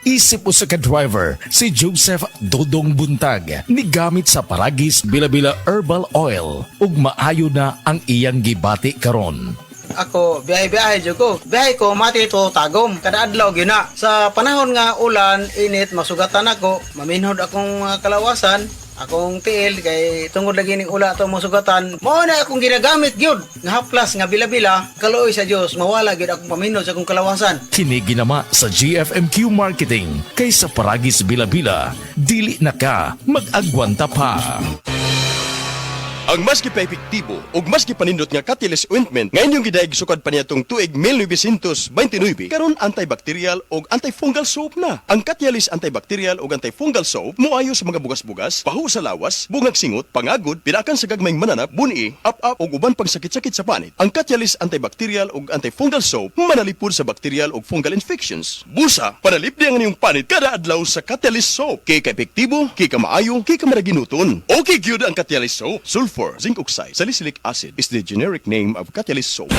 Isip usa ka driver si Joseph Dodong Buntag ni gamit sa Paragis Bila-Bila Herbal Oil ug maayo na ang iyang gibati karon. Ako, biyahe-biyahe dyan ko. Biyahe ko, mati ito, tagom. Kada adlaw, yun na. Sa panahon nga ulan, init, masugatan ako. Maminhod akong kalawasan. Akong tiil, kay tungod lagi ning ula ito masugatan. Mao na akong ginagamit, gyud. Nga haplas, nga bila-bila. Kaluoy sa Diyos, mawala gyud akong paminhod sa akong kalawasan. Kini ginama sa GFMQ Marketing kay sa Paragis Bila-Bila, dili na ka mag-agwanta pa. Ang mas gipa-epektibo ug mas gipanindot nga Catalyst Ointment ngayon yung gidayeg sukad pa niyatong tuig 1929 karon antibacterial ug antifungal soap na. Ang Catalyst antibacterial ug antifungal soap moayo sa mga bugas-bugas, pahu sa lawas, bungag singot, pangagod, pinakan sa gagmayng mananap, buni, up-up ug uban pang sakit-sakit sa panit. Ang Catalyst antibacterial ug antifungal soap manalipod sa bacterial ug fungal infections. Busa, panalip di ang inyong panit kada adlaw sa Catalyst soap. Kay ka-epektibo, kay ka maayo, kay ka maraginuton. Okay gyud ang Catalyst soap. Sulfur, zinc oxide, salicylic acid is the generic name of Catalyst soap.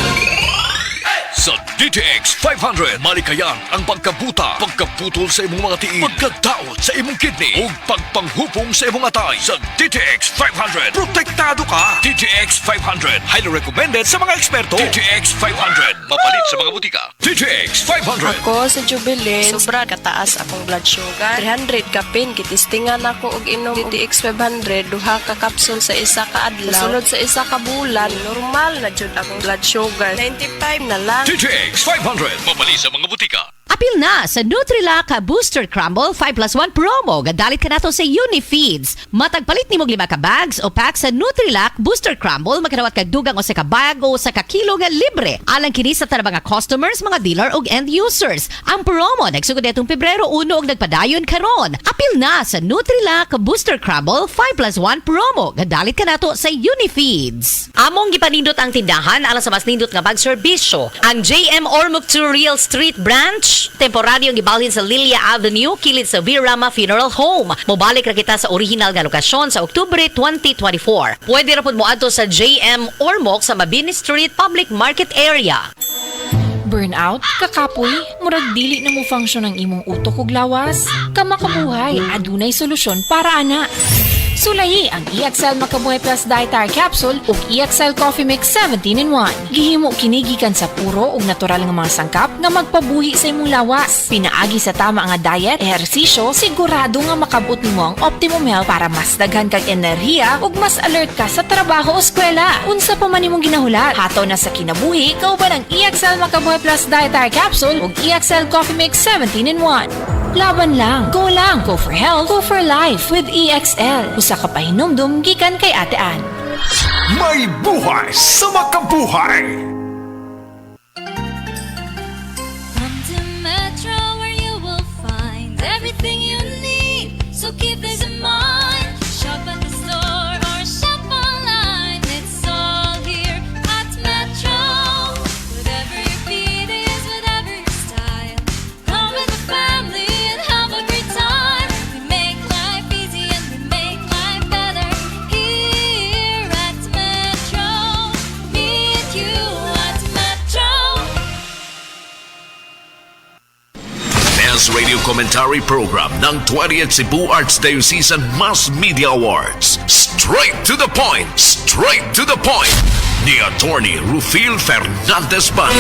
Sa DTX 500, malikayang ang pagkabuta, pagkaputol sa imong mga tiil, pagkadaot sa imong kidney, ug pagpanghupong sa imong atay. Sa DTX 500, protektado ka. DTX 500, highly recommended sa mga eksperto. DTX 500, mapalit sa mga butika. DTX 500. Ako sa Jubilee, sobra kataas akong blood sugar. 300 kapin, kitistingan ako og inom DTX 500, duha ka kapsul sa isa ka adlaw. Sunod sa isa ka bulan, normal na jud akong blood sugar. 95 na lang. DTX 500, mapalit sa mga butika. Apil na sa Nutrilak Booster Crumble 5+1 promo. Gadalit ka nato sa Unifeeds. Matagpalit ni mong 5 ka bags o pack sa Nutrilak Booster Crumble, magkanawat kag dugang o sa kabag o sa kakilo nga libre. Alang kini sa tanang mga customers, mga dealer o end users. Ang promo nagsugod itong Pebrero 1 og nagpadayon karon. Apil na sa Nutrilak Booster Crumble 5+1 promo. Gadalit ka nato sa Unifeeds. Among gipanindot ang tindahan alang sa mas nindot nga bag serbisyo. Ang JM Ormoc Real Street Branch temporaryong gibalhin sa Lilia Avenue, kilid sa Virama Funeral Home. Mobalik ra kita sa original nga lokasyon sa Oktubre 2024. Pwede ra pud moadto sa JM Ormoc sa Mabini Street Public Market Area. Burnout, kakapoy, murag dili na mo function ang imong utok ug lawas. Kamakabuhay, adunay solusyon para ana. Sulayi ang EXL Makabuhay Plus Dietary Capsule ug EXL Coffee Mix 17-in-1. Gihimo kini gikan sa puro ug natural nga mga sangkap nga magpabuhi sa imong lawas. Pinaagi sa tama nga diet, ehersisyo, sigurado nga makabot nimo ang optimum health para mas daghan kag enerhiya ug mas alert ka sa trabaho o eskwela. Unsa pa man imong ginahulat, hataw na sa kinabuhi, kauban ang EXL Makabuhay Plus Dietary Capsule ug EXL Coffee Mix 17-in-1. Laban lang. Go for health, go for life with EXL. Usa ka pahinumdum gikan kay Ate Ann. May buhay sa makabuhay. Come to Metro where you will find everything you need. So keep this in mind. Shop at the store or shop online. It's all here at Metro. Whatever your beat is, whatever your style. Come with the family and have a great time. We make life easy and we make life better here at Metro. Meet you at Metro. Best Radio Commentary Program ng 20th Cebu Arts Diocesan Mass Media Awards. Straight to the point ni Attorney Rufil Fernandez Ban.